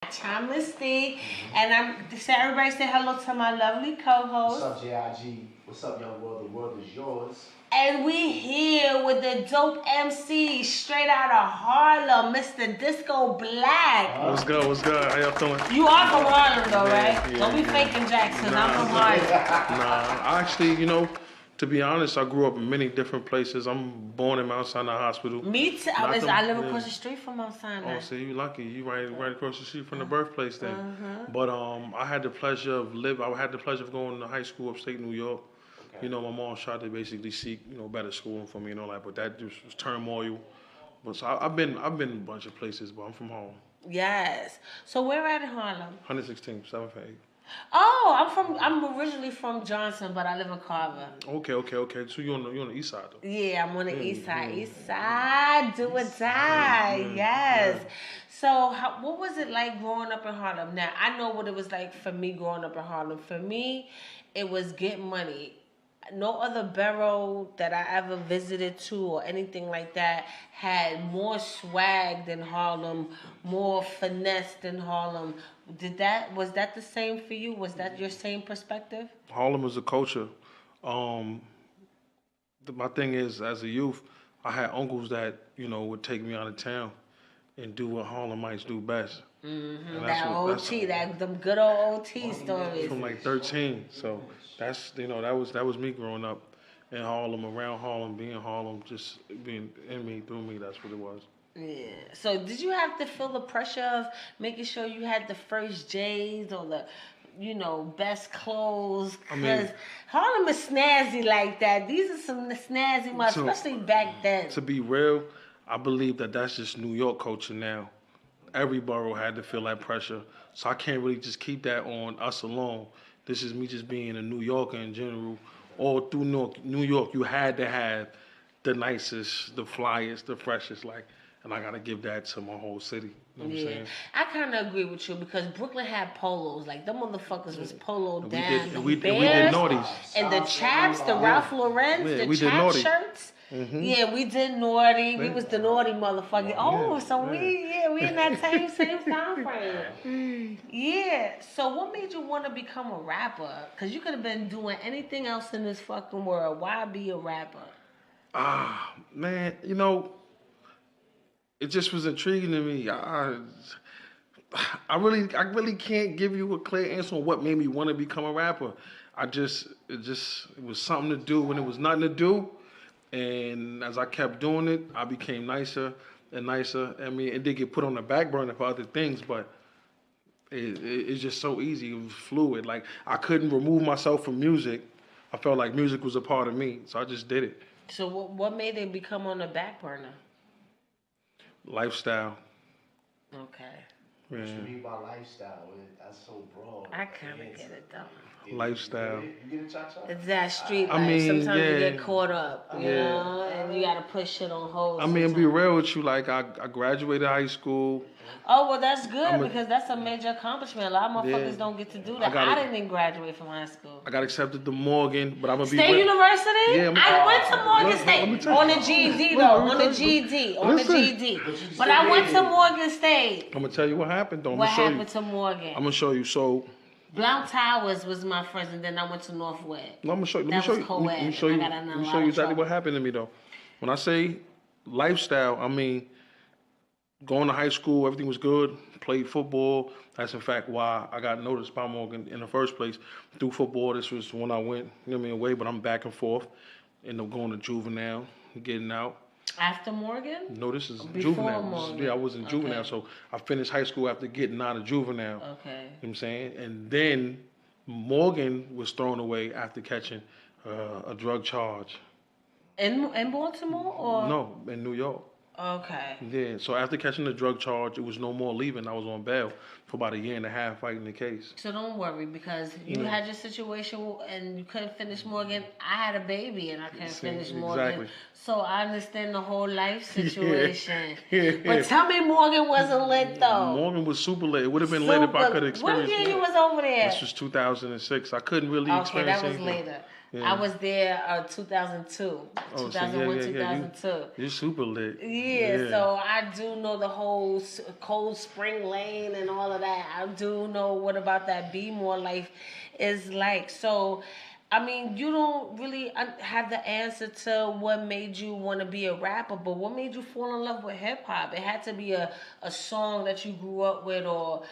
Mystique, and everybody say hello to my lovely co-host. What's up, JIG? What's up, young world? The world is yours. And we here with the dope MC straight out of Harlem, Mr. Disco Black. What's good? What's good? How y'all feeling? You are from Harlem though, right? Yeah, Don't be yeah. faking Jackson. Nah. I'm from Harlem. Nah, I actually, to be honest, I grew up in many different places. I'm born in Mount Sinai Hospital. Me too. I live across the street from Mount Sinai. Oh, see, you lucky. You right across the street from the birthplace then. But I had the pleasure of going to high school upstate New York. Okay. My mom tried to basically seek, better schooling for me and all that, but that just was turmoil. But so I've been a bunch of places, but I'm from home. Yes. So where at in Harlem? 116, 7th and 8th. Oh, I'm originally from Johnson, but I live in Carver. Okay. So you're on the east side though. Yeah, I'm on the east side. East side, do or die. Yes. So, what was it like growing up in Harlem? Now, I know what it was like for me growing up in Harlem. For me, it was get money. No other borough that I ever visited to or anything like that had more swag than Harlem, more finesse than Harlem. Was that the same for you? Was that your same perspective? Harlem is a culture. My thing is, as a youth, I had uncles that would take me out of town and do what Harlemites do best. Mm-hmm. Them good old OT stories. From like 13, so that was me growing up in Harlem, around Harlem, being Harlem, just being in me, through me. That's what it was. Yeah. So did you have to feel the pressure of making sure you had the first J's or the, best clothes? Because Harlem is snazzy like that. These are some snazzy much, especially back then. To be real, I believe that's just New York culture now. Every borough had to feel that pressure. So I can't really just keep that on us alone. This is me just being a New Yorker in general. All through New York, you had to have the nicest, the flyest, the freshest, and I gotta give that to my whole city. You know what I'm saying? I kind of agree with you because Brooklyn had polos. Like, them motherfuckers was polo down. We did naughties. And the chaps, the Ralph Lauren, the chap shirts. Mm-hmm. Yeah, we did naughty. We was the naughty motherfucker. We in that same time frame. Yeah. So what made you want to become a rapper? Because you could have been doing anything else in this fucking world. Why be a rapper? Man, it just was intriguing to me. I really can't give you a clear answer on what made me want to become a rapper. It was something to do when it was nothing to do. And as I kept doing it, I became nicer and nicer. It did get put on the back burner for other things, but it's just so easy. It was fluid. Like, I couldn't remove myself from music. I felt like music was a part of me, so I just did it. So what made it become on the back burner? Lifestyle. Okay. Yeah. What you mean by lifestyle? That's so broad. I kind of get it though. Lifestyle. You get a cha-cha? It's that street life. Sometimes you get caught up, you know, and you gotta push shit on hold. Be real with you. Like, I graduated high school. Oh, well, that's good because that's a major accomplishment. A lot of motherfuckers don't get to do that. I didn't even graduate from high school. I got accepted to Morgan, but I'm gonna be State University? Yeah, I went to Morgan State on the GED though. On the GED. But I went to Morgan State. I'm gonna tell you what happened though. What happened to Morgan? I'm gonna show you. So Blount Towers was my first, and then I went to Northwood. No, I'm gonna show you. Let me show you exactly what happened to me though. When I say lifestyle, going to high school, everything was good. Played football. That's in fact why I got noticed by Morgan in the first place. Through football, this was when I went, away, but I'm back and forth. Ended up going to juvenile, getting out. After Morgan? No, this is before juvenile. Morgan. I was in juvenile, so I finished high school after getting out of juvenile. Okay. You know what I'm saying? And then Morgan was thrown away after catching a drug charge. In Baltimore or? No, in New York. Okay. Yeah, so after catching the drug charge, it was no more leaving. I was on bail for about 1.5 years fighting the case. So don't worry because you had your situation and you couldn't finish Morgan. I had a baby and I couldn't finish Morgan. Exactly. So I understand the whole life situation. But tell me Morgan wasn't lit though. Morgan was super lit. It would have been lit if I could have experienced What year you was over there? This was 2006. I couldn't really experience anything. Okay, that was later. I was there 2002, Oh, so 2001, yeah. 2002. You're super lit. Yeah, so I do know the whole Cold Spring Lane and all of that. I do know what about that Be More life is like. So, I mean, you don't really have the answer to what made you want to be a rapper, but what made you fall in love with hip hop? It had to be a song that you grew up with, or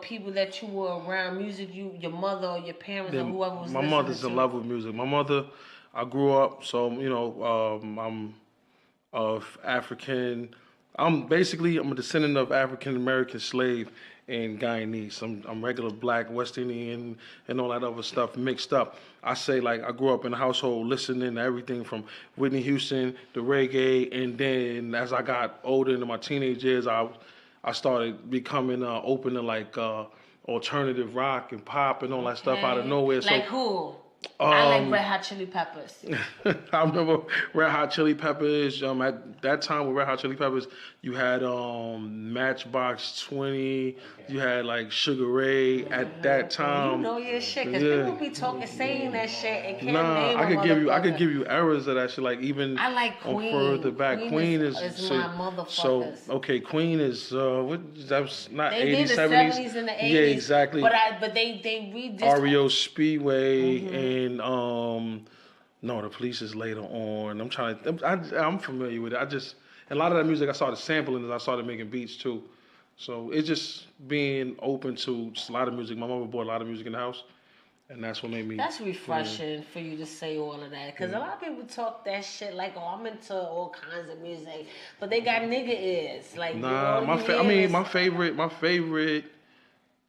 people that you were around, music your mother or your parents or whoever was My listening mother's to. in love with music. My mother, I grew up, so I'm of African. I'm a descendant of African American slave and Guyanese. I'm regular black, West Indian, and all that other stuff mixed up. I say like I grew up in a household listening to everything from Whitney Houston to reggae, and then as I got older into my teenage years, I started becoming open to like alternative rock and pop and all that stuff out of nowhere. Like who? I like Red Hot Chili Peppers. I remember Red Hot Chili Peppers. At that time with Red Hot Chili Peppers, you had Matchbox 20. You had like Sugar Ray at that time. You know your shit, cause people be saying that shit and can't name I could give you errors of that shit. Like even I like Queen. On further back, Queen is my motherfuckers. So okay, Queen is that was not they 80s, did the 70s and the 80s. Yeah, exactly. But they redid REO Speedway and no, the police is later on. I'm familiar with it. A lot of that music I started sampling as I started making beats too. So it's just being open to just a lot of music. My mother bought a lot of music in the house, and that's what made me. That's refreshing for you to say all of that, because a lot of people talk that shit like, "Oh, I'm into all kinds of music," but they got nigga ears. Like, nah, my favorite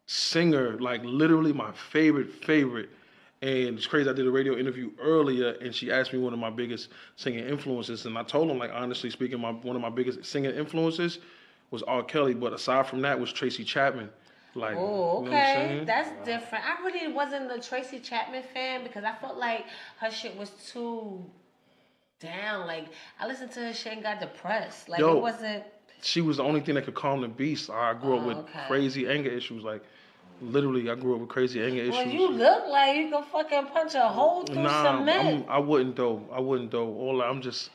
singer, like literally my favorite. And it's crazy. I did a radio interview earlier, and she asked me one of my biggest singing influences, and I told them, like, honestly speaking, one of my biggest singing influences was R. Kelly, but aside from that was Tracy Chapman. Like, oh, okay, that's different. I really wasn't a Tracy Chapman fan because I felt like her shit was too down. Like, I listened to her shit and got depressed. Like, it wasn't. She was the only thing that could calm the beast. I grew up with crazy anger issues, like. Literally, I grew up with crazy anger issues. Well, you look like you can fucking punch a hole through cement. I wouldn't though. I'm just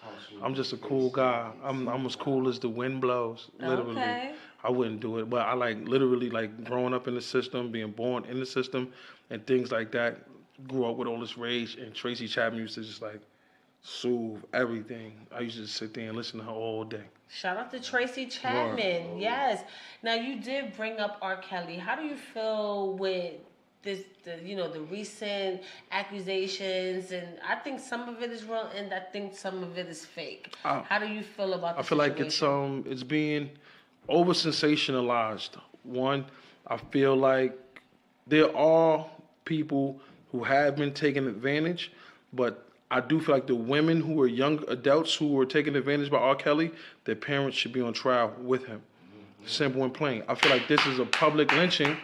a cool guy. I'm as cool as the wind blows. Literally, I wouldn't do it. But I literally growing up in the system, being born in the system, and things like that. Grew up with all this rage, and Tracy Chapman used to just soothe everything. I used to sit there and listen to her all day. Shout out to Tracy Chapman. Yes. Now you did bring up R. Kelly. How do you feel with the recent accusations? And I think some of it is real, and I think some of it is fake. How do you feel about the situation? I feel like it's being over sensationalized. One, I feel like there are people who have been taken advantage, but I do feel like the women who are young adults who were taken advantage by R. Kelly, their parents should be on trial with him. Simple and plain. I feel like this is a public lynching,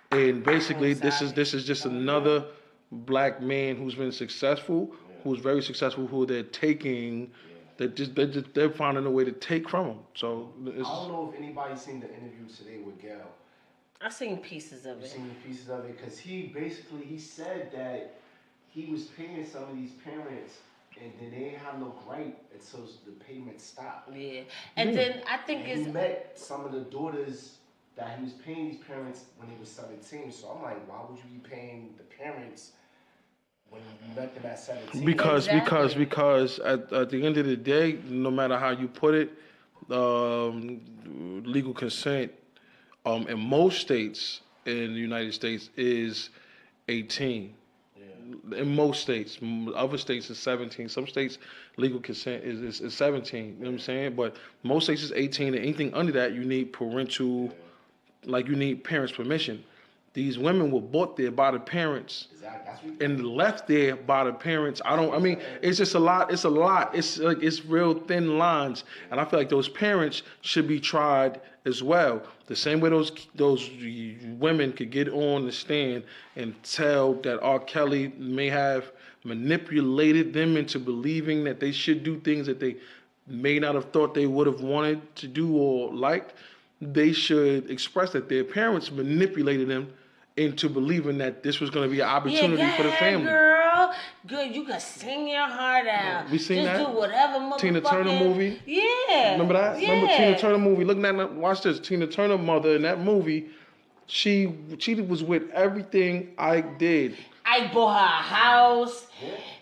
and basically this is just another black man who's been successful, who's very successful, who they're taking. They're finding a way to take from him. So I don't know if anybody's seen the interview today with Gail. I've seen pieces of it. You've seen pieces of it because he said that he was paying some of these parents, and then they didn't have no gripe until the payment stopped. Yeah, and then I think he met some of the daughters that he was paying these parents when he was 17. So I'm like, why would you be paying the parents when you met them at 17? Because at the end of the day, no matter how you put it, legal consent in most states in the United States is 18. In most states, other states is 17. Some states legal consent is 17. You know what I'm saying? But most states is 18, and anything under that you need parental, you need parents' permission. These women were bought there by the parents and left there by the parents. It's just a lot. It's a lot. It's real thin lines, and I feel like those parents should be tried as well. The same way those women could get on the stand and tell that R. Kelly may have manipulated them into believing that they should do things that they may not have thought they would have wanted to do or liked. They should express that their parents manipulated them into believing that this was going to be an opportunity for the family. Girl. girl, good, you can sing your heart out. We seen Just that? do whatever motherfucking... Tina Turner movie? Yeah. Remember that? Yeah. Remember Tina Turner movie? Look at that. Watch this. Tina Turner mother in that movie, she was with everything Ike did. I bought her a house.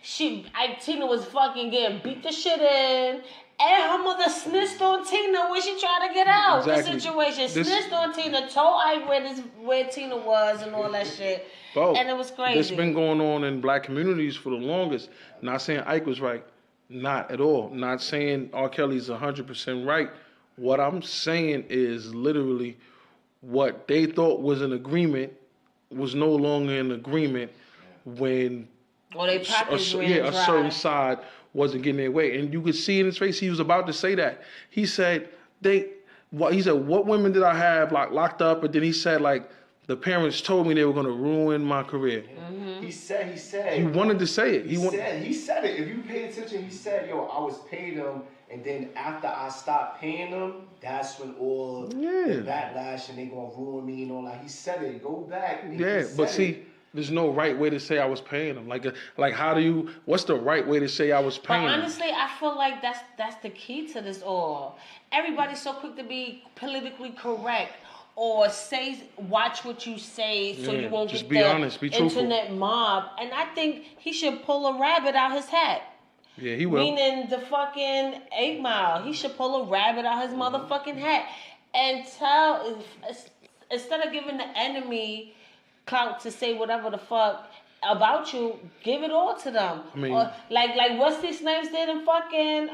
Tina was fucking getting beat the shit in. And her mother snitched on Tina when she tried to get out Exactly. the situation. Snitched on Tina, told Ike where Tina was and all that shit. Bro, and it was crazy. This been going on in black communities for the longest. Not saying Ike was right. Not at all. Not saying R. Kelly's 100% right. What I'm saying is literally what they thought was an agreement was no longer an agreement when they pockets ran a dry. certain side wasn't getting their way. And you could see in his face he was about to say that. He said, what women did I have like locked up? And then he said, like, the parents told me they were gonna ruin my career. Mm-hmm. He said. He wanted to say it. He said it. If you pay attention, he said, yo, I was paying them, and then after I stopped paying them, that's when all the backlash and they gonna ruin me and all that. He said it. Go back. But see, there's no right way to say I was paying them. Like how do you? What's the right way to say I was paying But them? honestly, I feel like that's the key to this all. Everybody's so quick to be politically correct or watch what you say so you won't just get be the honest, be truthful. internet mob. And I think he should pull a rabbit out his hat. Yeah, he will. Meaning the fucking 8 Mile. He should pull a rabbit out his motherfucking hat and instead of giving the enemy clout to say whatever the fuck about you, give it all to them. I mean, or like Wesley Snipes did in fucking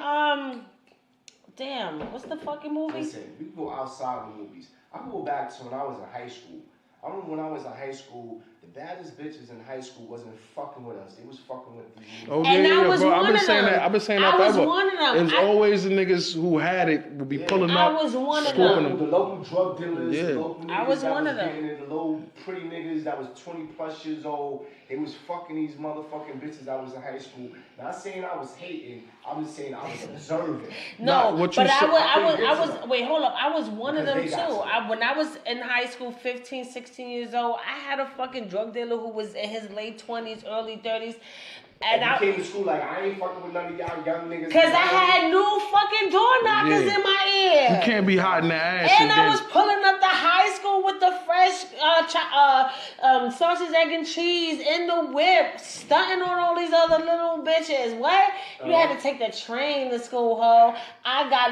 damn, what's the fucking movie? Listen, we can go outside of the movies. I can go back to when I was in high school. I remember when I was in high school, the baddest bitches in high school wasn't fucking with us. They was fucking with these niggas. Oh, And I was bro. one I've been of saying them. that. I've been saying that I was forever. one of them. It was always the niggas who had it would be pulling I up. was one of scooping them. The local drug dealers, Yeah. the local niggas I was that one was of them. getting it, the little pretty niggas that was 20 plus years old. They was fucking these motherfucking bitches that was in high school. Not saying I was hating. I'm just saying I was observing. No, Nah, what you but said- I was wait, hold up. I was one of them Because too. they got When I was in high school, 15, 16 years old, I had a fucking drug dealer who was in his late 20s, early 30s. And you I came to school like, I ain't fucking with none of y'all young niggas. Cause I had new fucking door knockers in my ear. You can't be hot in the ass. And I was pulling up the high school with the fresh sausage, egg, and cheese in the whip, stunting on all these other little bitches. What? You had to take the train to school, ho.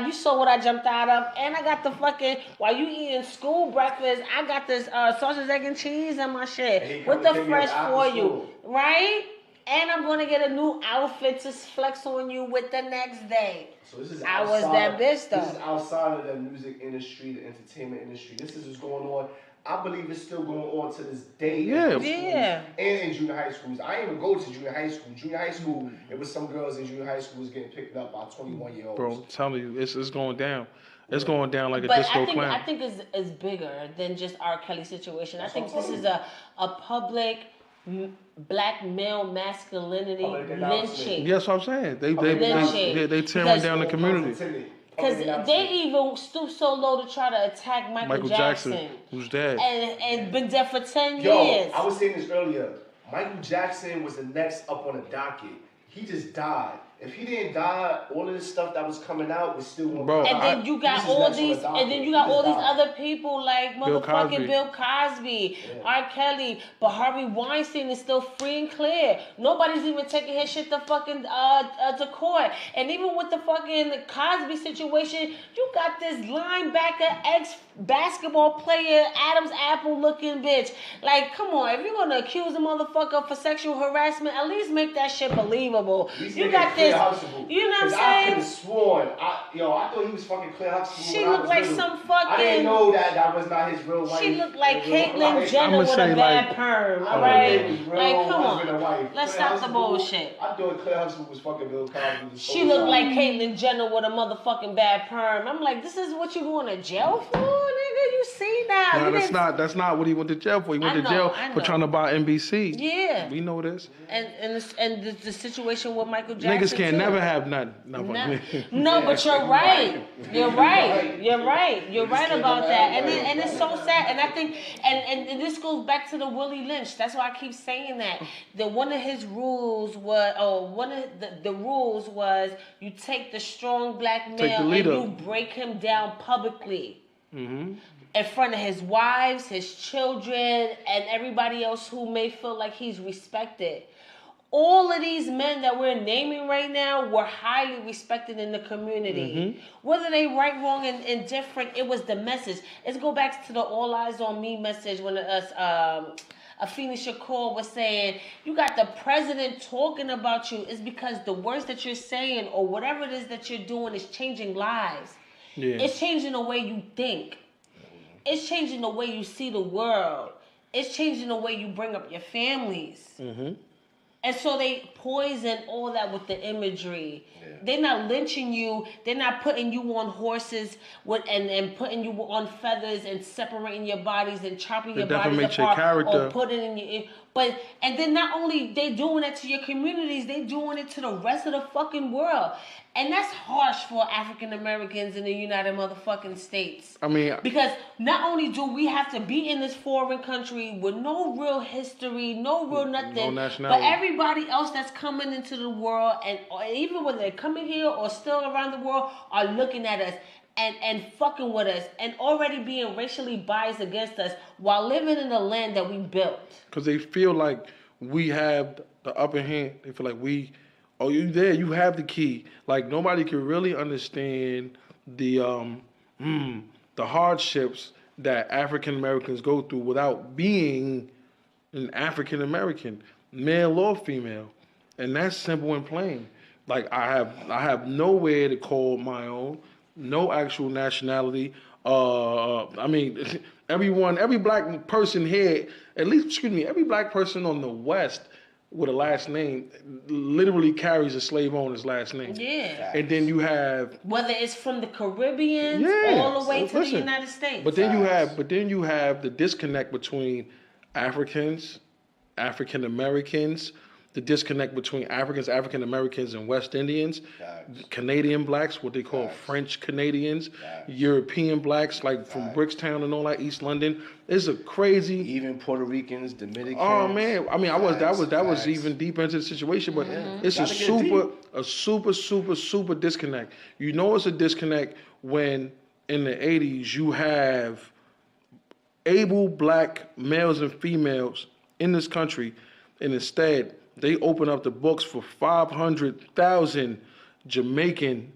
You saw what I jumped out of, and I got the fucking, while you eating school breakfast, I got this sausage, egg, and cheese and my shit with the fresh for you, right? And I'm gonna get a new outfit to flex on you with the next day. So this is I was that bitch though. This is outside of the music industry, the entertainment industry. This is what's going on. I believe it's still going on to this day. Yeah. Yeah. And in junior high schools. I didn't even go to junior high school. Junior high school, it was some girls in junior high school was getting picked up by 21-year-olds. Bro, I'm telling you, it's going down. It's going down like a But disco I clown. think it's bigger than just R. Kelly situation. I think this is a public black male masculinity lynching. Yes, what I'm saying. They tearing Because- down the community. Because they even stooped so low to try to attack Michael Jackson. Who's dead. And been dead for 10 Yo, years. I was saying this earlier. Michael Jackson was the next up on the docket. He just died. If he didn't die, all of this stuff that was coming out was still going Bro, And then you got all these, other people like motherfucking Bill Cosby, R. Kelly, but Harvey Weinstein is still free and clear. Nobody's even taking his shit to fucking to court. And even with the fucking Cosby situation, you got this linebacker ex-basketball player, Adam's apple looking bitch. Like, come on, if you're gonna accuse a motherfucker for sexual harassment, at least make that shit believable. You got this. You know what I'm saying? I could have sworn. I thought he was fucking Claire Huxtable. She looked like some fucking. I didn't know that was not his real wife. She looked like Caitlyn Jenner with a bad perm. All right, like come on, let's stop the bullshit. I thought Claire Huxtable was fucking Bill Cosby. She looked like Caitlyn Jenner with a motherfucking bad perm. I'm like, this is what you going to jail for, nigga? you see now. No, You that's didn't- that's not what he went to jail for. He went I to jail know. for trying to buy NBC. Yeah. We know this. And the situation with Michael Jackson. Niggas can't too. never have nothing. No, but you're right. You're right. You're right. You're right about that. And it's so sad. And I think and this goes back to the Willie Lynch. That's why I keep saying that. That one of his rules was, or one of the rules was, you take the strong black Take the male and leader. you break him down publicly. In front of his wives, his children, and everybody else who may feel like he's respected. All of these men that we're naming right now were highly respected in the community. Whether they right, wrong, and indifferent, it was the message. Let's go back to the All Eyes on Me message when Afeni Shakur was saying, you got the president talking about you. It's because the words that you're saying or whatever it is that you're doing is changing lives. Yeah. It's changing the way you think. It's changing the way you see the world. It's changing the way you bring up your families. And so they poison all that with the imagery. Yeah. They're not lynching you. They're not putting you on horses and putting you on feathers and separating your bodies and chopping your bodies apart your character. or putting it in your... And then not only they doing that to your communities, they doing it to the rest of the fucking world. And that's harsh for African Americans in the United motherfucking States. I mean... Because not only do we have to be in this foreign country with no real history, no real nothing, no nationality, but everybody else that's coming into the world, and even when they're coming here or still around the world, are looking at us and fucking with us and already being racially biased against us while living in the land that we built. Because they feel like we have the upper hand. They feel like we... Oh, you there? You have the key. Like nobody can really understand the hardships that African Americans go through without being an African American, male or female, and that's simple and plain. Like I have nowhere to call my own, no actual nationality. I mean, every black person here, every black person on the West with a last name literally carries a slave owner's last name. Yeah. And then you have... Whether it's from the Caribbean all the way to the United States. But then you have the disconnect between Africans, African Americans, the disconnect between Africans, African Americans, and West Indians, Canadian blacks, what they call French Canadians, European blacks, like from Brickstown and all that, East London. It's a crazy. Even Puerto Ricans, Dominicans. Oh man, I mean, that was even deep into the situation, but it's a super disconnect. You know, it's a disconnect when in the 80s you have able black males and females in this country, and instead they open up the books for 500,000 Jamaicans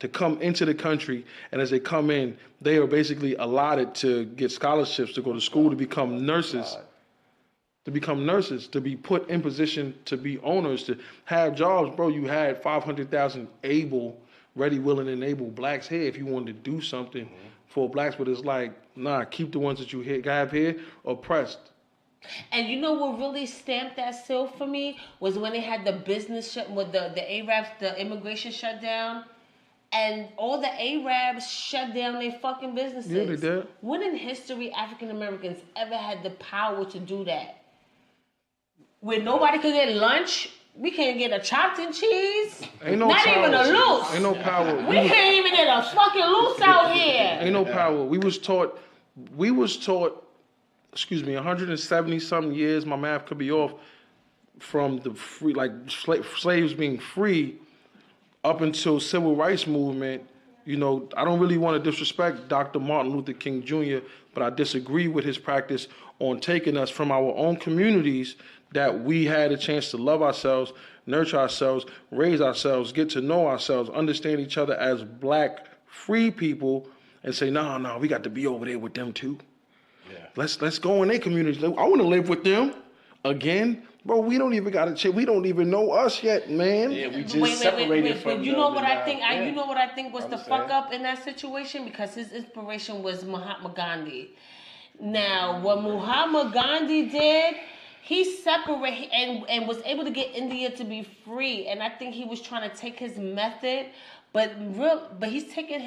to come into the country, and as they come in, they are basically allotted to get scholarships to go to school to become nurses. To be put in position to be owners, to have jobs. Bro, you had 500,000 able, ready, willing, and able blacks here if you wanted to do something for blacks, but it's like, nah, keep the ones that you have here oppressed. And you know what really stamped that seal for me was when they had the business with the Arabs, the immigration shutdown, and all the Arabs shut down their fucking businesses. Yeah, they did. When in history African Americans ever had the power to do that? Where nobody could get lunch, we can't get a chopped and cheese. Ain't no Not power. even a loose. Ain't no power. We can't even get a fucking loose out here. Ain't no power. We was taught. 170 something years, my math could be off, from the free, like slaves being free up until civil rights movement. You know, I don't really want to disrespect Dr. Martin Luther King Jr., but I disagree with his practice on taking us from our own communities that we had a chance to love ourselves, nurture ourselves, raise ourselves, get to know ourselves, understand each other as black free people, and say, no, we got to be over there with them too. Let's go in their communities. I want to live with them again. Bro, we don't even got to check. We don't even know us yet, man. Yeah, we just separated from But you know what I think? You know what I think was the fuck up in that situation? Because his inspiration was Mahatma Gandhi. Now, what Mahatma Gandhi did, he separated and was able to get India to be free. And I think he was trying to take his method, but he's taking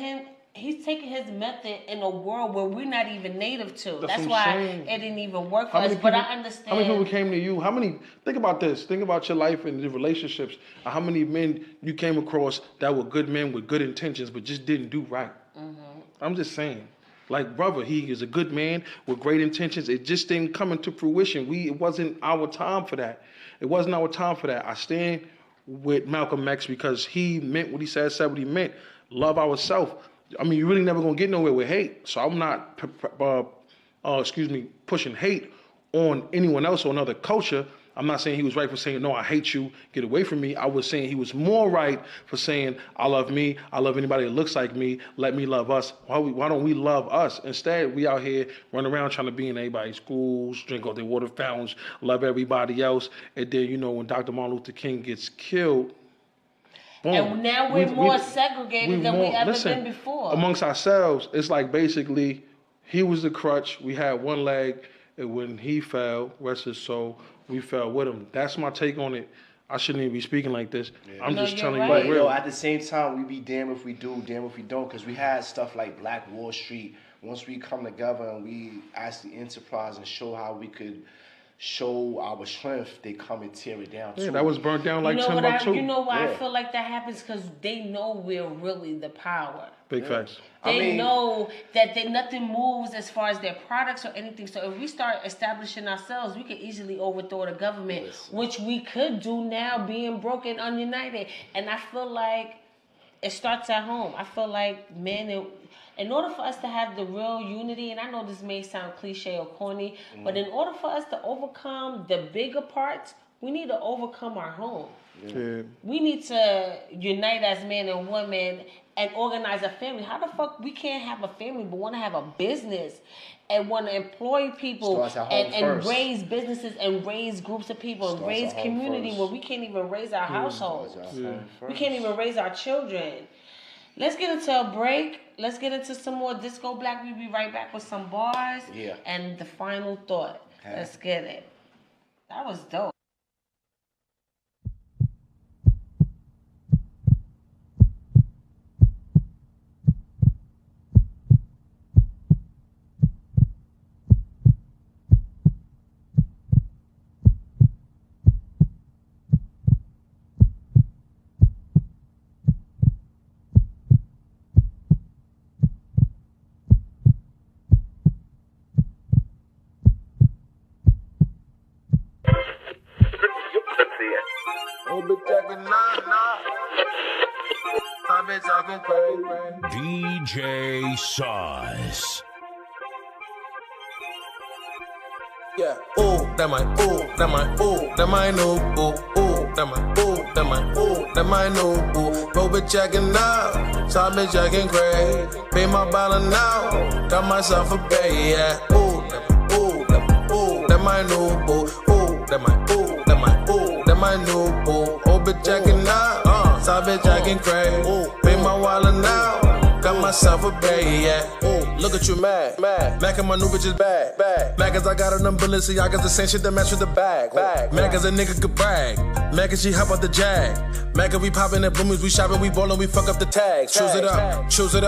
he's taking his method in a world where we're not even native to. That's what why I'm saying. it didn't even work for us. But I understand. How many people came to you? Think about this. Think about your life and your relationships. How many men you came across that were good men with good intentions but just didn't do right? I'm just saying. Like, brother, he is a good man with great intentions. It just didn't come into fruition. It wasn't our time for that. It wasn't our time for that. I stand with Malcolm X because he meant what he said what he meant. Love ourselves. I mean, you're really never gonna get nowhere with hate. So I'm not, pushing hate on anyone else or another culture. I'm not saying he was right for saying, no, I hate you, get away from me. I was saying he was more right for saying, I love me, I love anybody that looks like me, let me love us. Why don't we love us? Instead, we out here running around trying to be in everybody's schools, drink all their water fountains, love everybody else. And then, when Dr. Martin Luther King gets killed, boom. And now we're more segregated than we ever been before. Amongst ourselves, it's like basically he was the crutch, we had one leg, and when he fell, rest his soul, we fell with him. That's my take on it. I shouldn't even be speaking like this. Yeah. I'm just telling you right. Yo, at the same time, we be damn if we do, damn if we don't, because we had stuff like Black Wall Street. Once we come together and we actually enterprise and show how we could show our strength, they come and tear it down. Yeah, that was burnt down like Timbuktu. You know why I feel like that happens? Because they know we're really the power. Big facts. They know that nothing moves as far as their products or anything. So if we start establishing ourselves, we could easily overthrow the government, which we could do now, being broke and ununited. And I feel like it starts at home. I feel like men, in order for us to have the real unity, and I know this may sound cliche or corny, but in order for us to overcome the bigger parts, we need to overcome our home. Yeah. We need to unite as men and women and organize a family. How the fuck we can't have a family but want to have a business and want to employ people and raise businesses and raise groups of people and raise community where we can't even raise our households. We can't even raise our children. Let's get into a break. Let's get into some more Disco Black. We'll be right back with some bars and the final thought. Okay. Let's get it. That was dope. DJ Sauce. Yeah, ooh, that my ooh, that my ooh, that my new ooh, ooh, that my ooh, that my ooh, that my new ooh. Go bitch checking out, top bitch checking crazy. Pay my bottle now, got myself a bay, yeah. Ooh, that my ooh, that my ooh, that my new ooh, ooh, that my ooh, that my ooh, that my new ooh. Oh bitch checking out, top bitch checking crazy. Pay my wallet now. Got myself a bay, yeah. Look at you mad. Mac and my new bitch is bad. Mac as I got on them Balenciagas, the same shit that match with the bag. Mac as a nigga could brag. Mac as she hop out the jag. Mac as we poppin' at Bloomies, we shopping, we ballin', we fuck up the tags. Choose it up, zoot it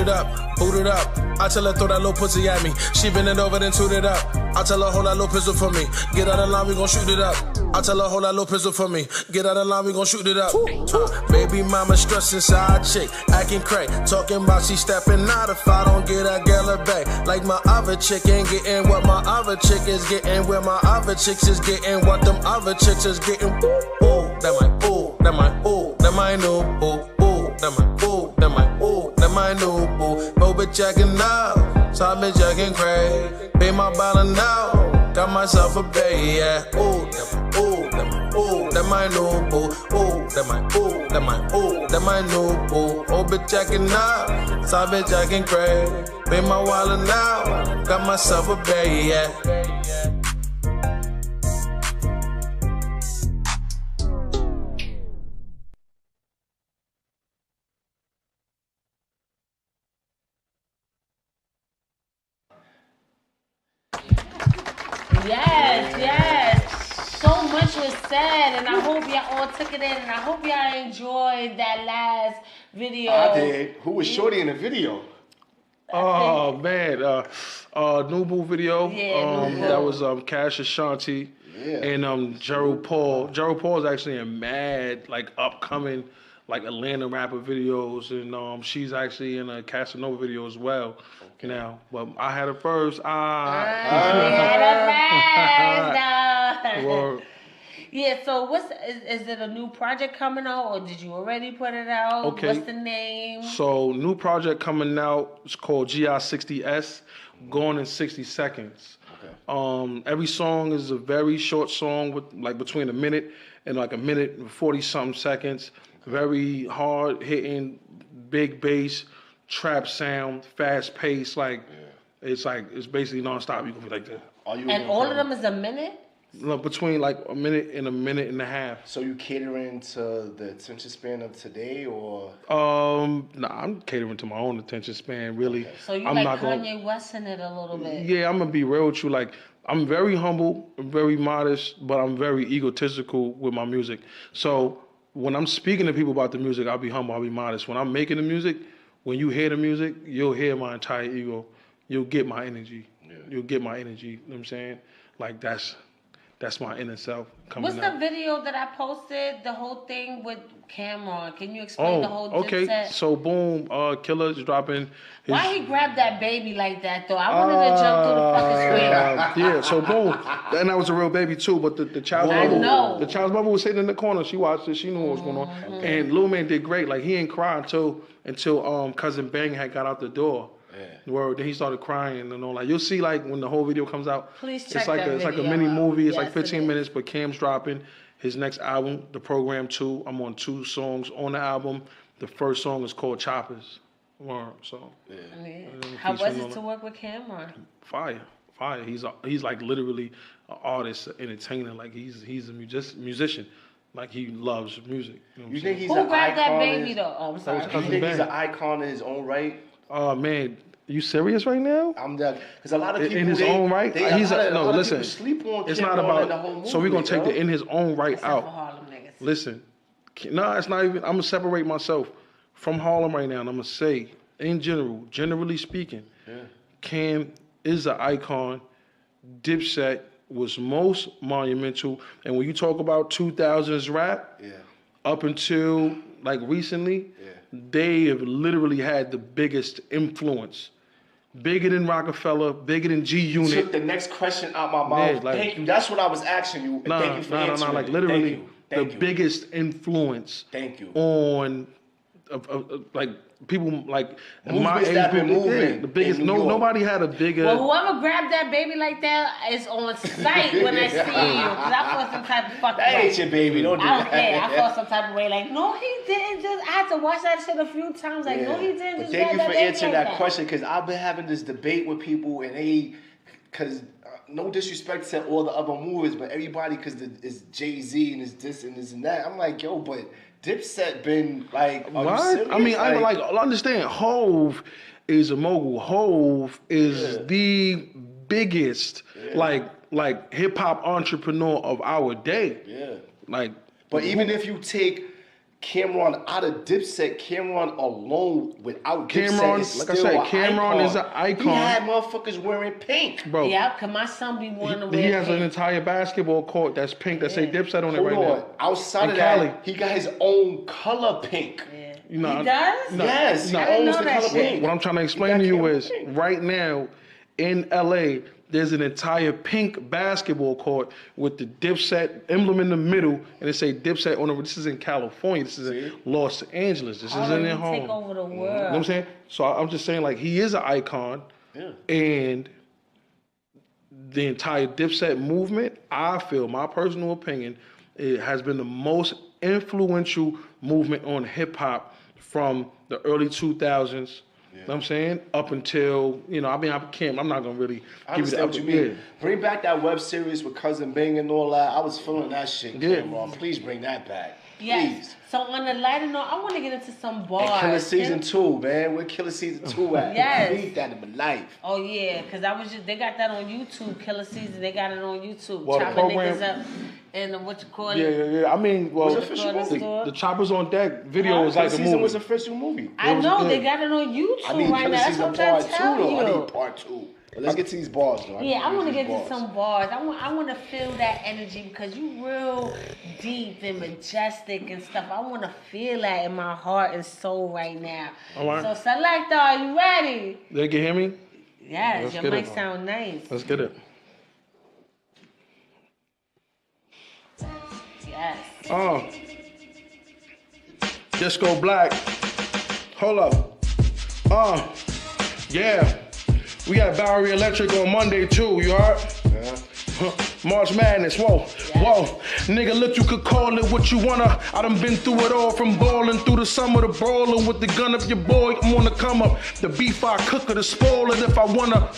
up, boot it up. I tell her throw that little pussy at me. She bend it over then toot it up. I tell her hold that little pistol for me. Get out of line, we gon' shoot it up. I tell her hold that little pistol for me. Get out of line, we gon' shoot it up. Baby mama stressing side chick, acting crack. Talking about she stepping out if I don't get that girl a back. Like my other chick ain't getting what my other chick is getting. Where my other chicks is getting what them other chicks is getting. Ooh, that my ooh, that my ooh, that my new ooh, ooh, that my ooh, that my ooh, that my new ooh. Go bitch checking out, top bitch checking crazy. Pay my bottle now, got myself a bay, yeah. Ooh, that my ooh, that my ooh, that my new ooh, ooh, that my ooh, that my ooh, that my new ooh. Oh bitch checking out, top bitch checking crazy. Pay my wallet now, got myself a bay, yeah. Yes. So much was said, and I hope y'all all took it in, and I hope y'all enjoyed that last video. I did. Who was Shorty in the video? Oh man, New Boo video. Yeah, New Boo. That was Cash Ashanti and Gerald Paul. Gerald Paul is actually in mad like upcoming like Atlanta rapper videos, and she's actually in a Casanova video as well. Now, but I had it first. Well, yeah, so is it a new project coming out, or did you already put it out? Okay. What's the name? So new project coming out. It's called GI60S, Gone in 60 Seconds. Okay. Every song is a very short song with like between a minute and like a minute and 40 something seconds. Very hard hitting, big bass, trap sound, fast pace. It's basically nonstop. You can be like that. And all of them is a minute? No, between like a minute and a half. So you catering to the attention span of today, or? Nah, I'm catering to my own attention span, really. Okay. So you I'm like not Kanye West in it a little bit? Yeah, I'm gonna be real with you. Like, I'm very humble, very modest, but I'm very egotistical with my music. So when I'm speaking to people about the music, I'll be humble, I'll be modest. When I'm making the music, when you hear the music, you'll hear my entire ego. You'll get my energy. Yeah. You'll get my energy. You know what I'm saying? Like that's my inner self coming What's out. the video that I posted? The whole thing with Cameron. Can you explain the whole okay. Dipset? So boom, Killer's dropping his... Why he grabbed that baby like that though? I wanted to jump through the fucking screen. Yeah, so boom. And that was a real baby too, but the child's mother was sitting in the corner. She watched it, she knew what was going on. Mm-hmm. And Lil Man did great. Like he didn't cry until Cousin Bang had got out the door. Word. Then he started crying and all. Like you'll see, like when the whole video comes out, please check it's like that it's like a video mini out. movie. It's Yes, like 15 minutes. But Cam's dropping his next album, The Program 2. I'm on 2 songs on the album. The first song is called Choppers. Word. So How was it to work with Cameron? Fire. He's like literally an artist, entertainer. Like he's a musician. Like he loves music. You know what I'm saying? He's Who an grabbed that icon baby though? Oh, I'm sorry. You think he's an icon in his own right? Oh man, you serious right now? I'm that because a lot of people in his own right. Listen. Sleep on it's not about the whole movie, so we're gonna take the in his own right Except out. for Harlem niggas. Listen, no, it's not even. I'm gonna separate myself from Harlem right now, and I'm gonna say, in general, generally speaking, Cam is an icon. Dipset was most monumental, and when you talk about 2000s rap, up until like recently, they have literally had the biggest influence. Bigger than Rockefeller, bigger than G Unit. You took the next question out my mouth. Like, thank you. That's what I was asking you. Thank you for answering. Like literally Thank you. biggest influence. Thank you. On like people like my age, that been moving the biggest. in New York. Nobody had a bigger. Well, whoever grabbed that baby like that is on sight when I see you. Cause I felt some type of fucking That way. ain't your baby. Don't do I don't that. care. I felt some type of way. Like, no, he didn't. Just I had to watch that shit a few times. Like, no, he didn't. But Just thank grab you that for baby answering like that question because I've been having this debate with people and because no disrespect to all the other movers, but everybody because it's Jay-Z and it's this and this and that. I'm like, yo, but Dipset been like, are you serious? I mean, I like understand. Hove is a mogul. Hove is the biggest like hip hop entrepreneur of our day. Yeah. Like, but even if you take Cameron out of Dipset, Cameron alone without Cameron, Dipset is like I still said, an Cameron icon. is an icon. He had motherfuckers wearing pink. Bro, Yeah, cause my son be wanting to wear he has pink. an entire basketball court that's pink that say Dipset on it right now. Outside In of Cali. that, he got his own color pink. Yeah. You know, He does? No, Yes, he I didn't owns know the that color shit. pink. What I'm trying to explain to you is, right now, in LA, there's an entire pink basketball court with the Dipset emblem in the middle, and it say Dipset on it. This is in California. This is in Los Angeles. This is in their home. Take over the world. You know what I'm saying? So I'm just saying, like, he is an icon, and the entire Dipset movement, I feel, my personal opinion, it has been the most influential movement on hip hop from the early 2000s. You know what I'm saying? Up until, I'm not going to really I give you the understand what you mean. Bring back that web series with Cousin Bang and all that. I was feeling that shit, Cameron. Please bring that back. Yes. Please. So on the lighter note, I want to get into some bars. And Killer Season 2, man. Where Killer Season 2 at? Yes. I need that in my life. Oh yeah, because they got that on YouTube. Killer Season, they got it on YouTube. Well, the Chopping program- niggas up. And what you call Yeah, it? yeah, yeah. I mean, well, Was it official movie? the Choppers on Deck video was The like a season movie. was an official movie. I know, good. they got it on YouTube I need right now. That's season what I'm part trying to two tell though. I you. need part 2. But let's get to these bars though. Yeah, I want to need get these to some bars. I want to feel that energy because you real deep and majestic and stuff. I want to feel that in my heart and soul right now. All right. So, Selector, are you ready? They can hear me? Yes, Let's your get mic it. sound nice. Let's get it. Yes. Disco Black. Hold up. Yeah. We got Bowery Electric on Monday too, you heard? Yeah. March Madness, whoa, whoa. Nigga, look, you could call it what you wanna. I done been through it all, from ballin' through the summer to brawling with the gun up your boy. I'm on the come up. The beef I cook or to spoil it if I wanna.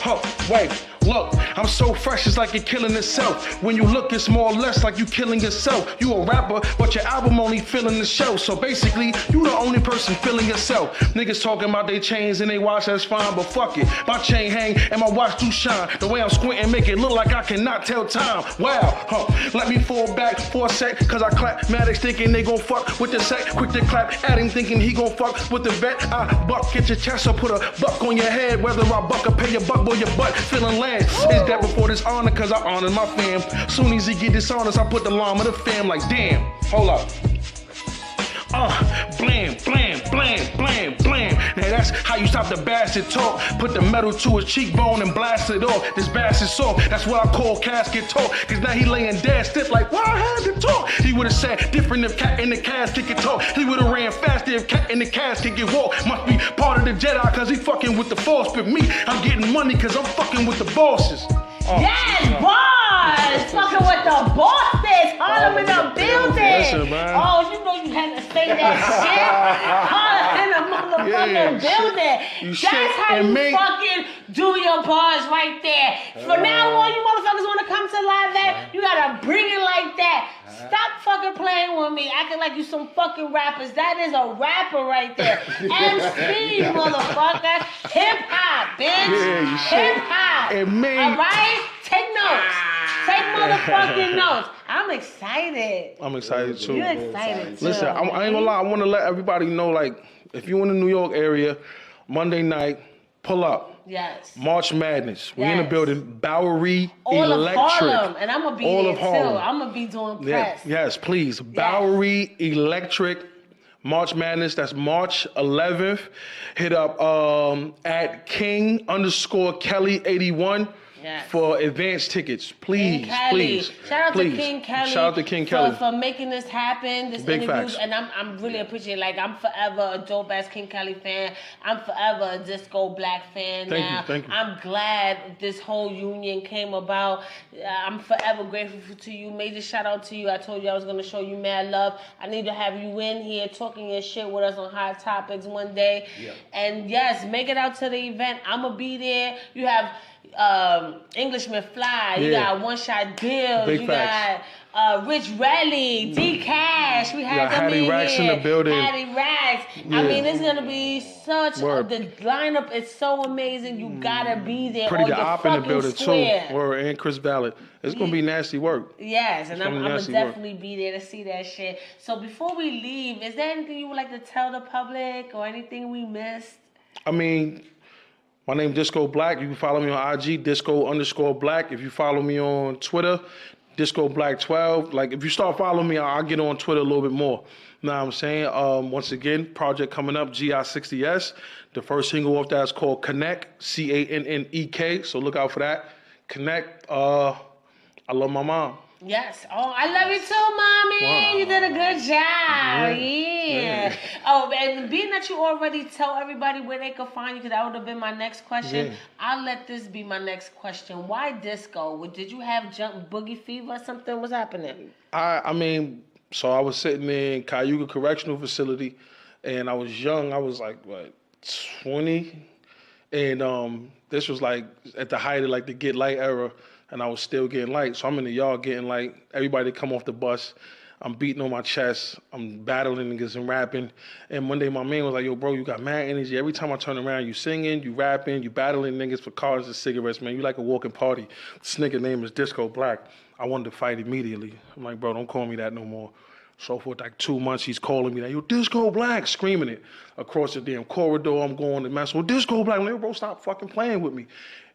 Wait, look, I'm so fresh, it's like you're killing itself. When you look, it's more or less like you killing yourself. You a rapper, but your album only filling the show. So basically, you the only person feeling yourself. Niggas talking about they chains and they watch, that's fine, but fuck it. My chain hang and my watch do shine. The way I'm squinting make it look like I cannot tell time. Wow, let me fall back for a sec, cause I clap Maddox thinking they gon' fuck with the set. Quick to clap at him thinking he gon' fuck with the vet. I buck at your chest or put a buck on your head. Whether I buck or pay your buck or your butt feeling land. Is that before this honor, cause I honor my fam. Soon as he get dishonest, I put the llama of the fam like damn. Hold up. Blam, blam, blam, blam, blam. Now that's how you stop the bastard talk. Put the metal to his cheekbone and blast it off. This bastard soft, that's what I call casket talk. Cause now he laying dead stiff like, why I had to talk? He would've said different if cat in the casket could talk. He would've ran faster if cat in the casket could walk. Must be part of the Jedi cause he fucking with the force. But me, I'm getting money cause I'm fucking with the bosses. Yes, bars! Fucking with the bosses! Harlem in the building! Listen, man. Oh, you know you had to say that shit. Harlem in the motherfucking Yeah, building. You That's shit how and you make- fucking do your bars right there. From now on, you motherfuckers want to come to Live Act, you gotta bring it like that. Stop fucking playing with me, acting like you some fucking rappers. That is a rapper right there. MC, motherfucker. Hip hop, bitch. Yeah, you shit. Hip hop. And me. All right? Take notes. Take motherfucking notes. I'm excited. I'm excited too. You excited too. Listen, I ain't gonna lie. I want to let everybody know, like, if you in the New York area, Monday night, pull up. Yes. March Madness. We in the Yes. building. Bowery All Electric. of Harlem. And I'm going to be All there of too. Harlem. I'm going to be doing Yeah, press. yes, please. Bowery Electric. March Madness. That's March 11th. Hit up at King_Kelly81. Yes. For advance tickets, please, King Kelly. please. Shout out please. to King Kelly. Shout out to King Kelly. For making this happen, this Big interview. facts. And I'm really appreciative. Like, I'm forever a dope ass King Kelly fan. I'm forever a Disco Black fan now. Thank you. I'm glad this whole union came about. I'm forever grateful to you. Major shout out to you. I told you I was going to show you mad love. I need to have you in here talking your shit with us on Hot Topics one day. Yeah. And yes, make it out to the event. I'm going to be there. You have Englishman Fly, you Yeah. got One Shot Bill, Big you facts. got Rich Raleigh, D Cash, we had got them Hattie in Racks in here. the building. Hattie Racks. I Yeah. mean, it's gonna be such Word. the lineup is so amazing. You gotta be there. Pretty or the you're op in the fucking building square. too. Or and Chris Ballard. It's gonna be nasty work. Yes, and I'm gonna be gonna nasty work. definitely be there to see that shit. So before we leave, is there anything you would like to tell the public or anything we missed? I mean, my name Disco Black. You can follow me on IG, Disco_Black. If you follow me on Twitter, Disco Black 12. Like, if you start following me, I'll get on Twitter a little bit more. You know what I'm saying? Once again, project coming up, GI60S. The first single off that is called Connect, CANNEK. So look out for that. Connect. I love my mom. Yes. Oh, I love you too, Mommy. Wow. You did a good job. Yeah. Oh, and being that you already tell everybody where they can find you, because that would have been my next question, Yeah. I'll let this be my next question. Why disco? Did you have boogie fever or something? What's happening? I mean, so I was sitting in Cayuga Correctional Facility, and I was young. I was like, what, 20? And this was like at the height of like the Get Light era, and I was still getting light. So I'm in the yard getting light. Everybody come off the bus. I'm beating on my chest. I'm battling niggas and rapping. And one day my man was like, yo, bro, you got mad energy. Every time I turn around, you singing, you rapping, you battling niggas for cars and cigarettes, man. You like a walking party. This nigga name is Disco Black. I wanted to fight immediately. I'm like, bro, don't call me that no more. So for like 2 months, he's calling me like, yo, Disco Black, screaming it across the damn corridor. I'm going to mess with Disco Black. I'm like, bro, stop fucking playing with me.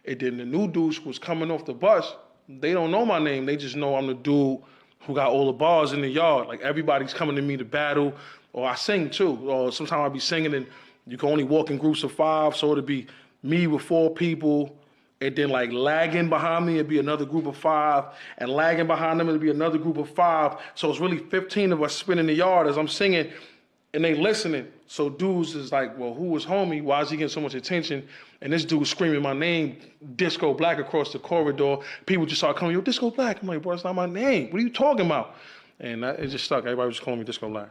And then the new dudes was coming off the bus. They don't know my name. They just know I'm the dude who got all the bars in the yard. Like everybody's coming to me to battle, or I sing too. Or sometimes I'll be singing and you can only walk in groups of 5, so it'll be me with 4 people. And then like lagging behind me, it'd be another group of 5, and lagging behind them, it'd be another group of 5. So it's really 15 of us spinning the yard as I'm singing, and they listening. So dudes is like, well, who was homie? Why is he getting so much attention? And this dude screaming my name, Disco Black, across the corridor. People just start coming, yo, Disco Black. I'm like, bro, that's not my name. What are you talking about? And it just stuck. Everybody was calling me Disco Black.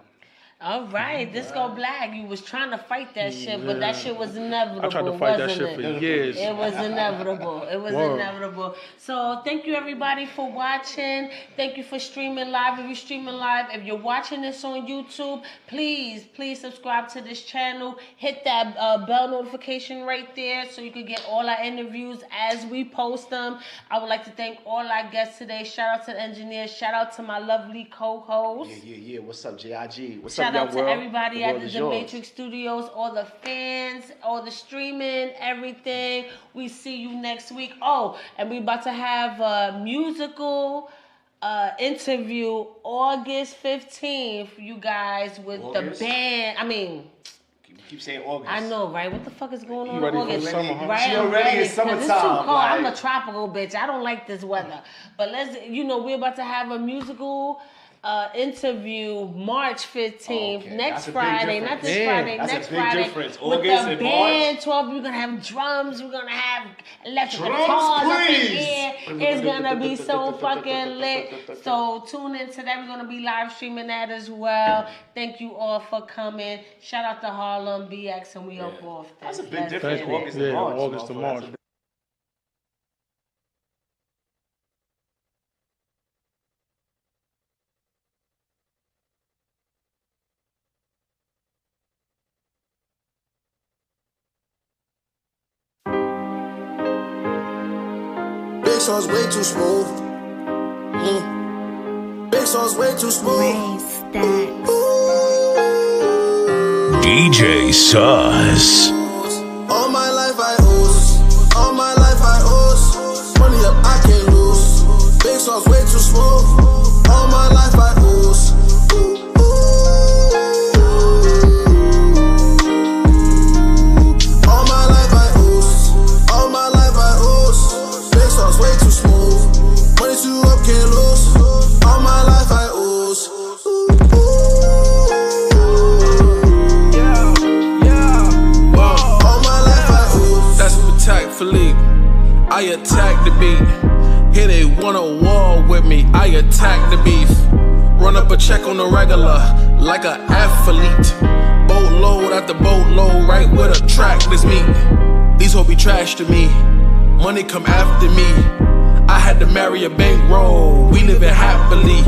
All right, Disco Black. You was trying to fight that shit, but that shit was inevitable. I tried to fight that shit for years. It was inevitable. It was inevitable. So thank you everybody for watching. Thank you for streaming live. If you're streaming live, if you're watching this on YouTube, please subscribe to this channel. Hit that bell notification right there so you can get all our interviews as we post them. I would like to thank all our guests today. Shout out to the engineers. Shout out to my lovely co-host. Yeah. What's up, JIG? What's Shout up, out to world? everybody at the yours. Matrix Studios, all the fans, all the streaming, everything. We see you next week. Oh, and we about to have a musical interview August 15th, you guys, with August? the band. I mean, Keep saying August. I know, right? What the fuck is going on in ready for August? summer, huh? Right, She I'm already ready, in 'cause summertime, it's too cold. I'm like- a tropical bitch. I don't like this weather. But we're about to have a musical interview March 15th, Okay, next that's a big Friday, not difference. this Damn, Friday, that's a next big Friday. difference. With August the and band, March. 12, we're gonna have drums, we're gonna have electric Drums, guitars up in please. here. It's gonna be so fucking lit. So tune into that. We're gonna be live streaming that as well. Thank you all for coming. Shout out to Harlem, BX, and we up off this. That's a big Let's difference. get it. August and Yeah, March. August to motherfucker. March. That's a Big sauce way too smooth. Big sauce way too smooth. DJ Sus. All my life I owes. All my life I owes. Money up, I can't lose. Big sauce way too smooth. All my life I owes. All my life I owes. All my life I owes. Big sauce way too smooth. Money too up, can't lose. All my life I owes. All my life I owes. That's Patek Philippe. I attack the beat. Here they want a war with me. I attack the beef. Run up a check on the regular, like an athlete. Boatload after boatload, right where the track is me. These hoes be trash to me. Money come after me. I had to marry a bankroll. We living happily.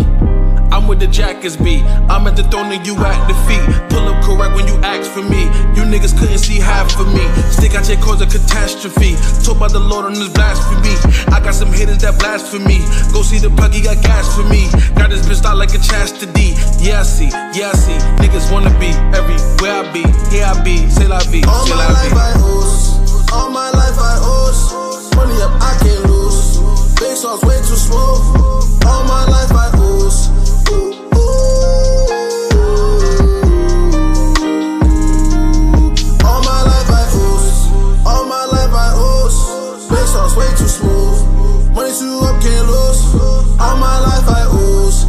I'm with the Jackers B. I'm at the throne and you at the feet. Pull up correct when you ask for me. You niggas couldn't see half of me. Stick out your cause a catastrophe. Talk about the Lord on this blasphemy. I got some haters that blasphemy. Go see the plug, he got gas for me. Got this bitch out like a chastity. Yeah, I see. Niggas wanna be everywhere I be. Here I be. C'est la vie. All C'est my la life vie. I owes. All my life I owes. Money up, I can't lose. Big sauce way too smooth. All my life I owes. All my life I owes. All my life I owes. Big sauce way too smooth. Money too up, can't lose. All my life I owes.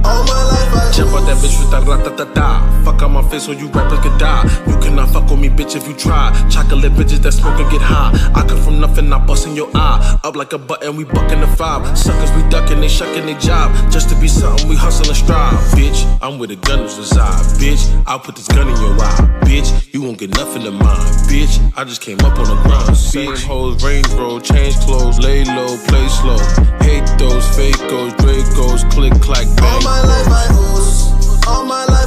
All my life I Jump out that bitch with that ratatata. Fuck out my face so you rappers could die. You cannot fuck with me, bitch. bitch if you try. Chocolate bitches that smoke and get high. I come from nothing, I bust in your eye. Up like a button, we bucking the 5. Suckers, we ducking, they shucking their job. Just to be something, we hustle and strive. Bitch, I'm where the gunners reside. Bitch, I'll put this gun in your eye. Bitch, you won't get nothing of mine. Bitch, I just came up on the grind. Same hoes, range road, change clothes, lay low, play slow. Hate those, fake goes, Dracos, click, clack, bang. All my life I ooze, all my life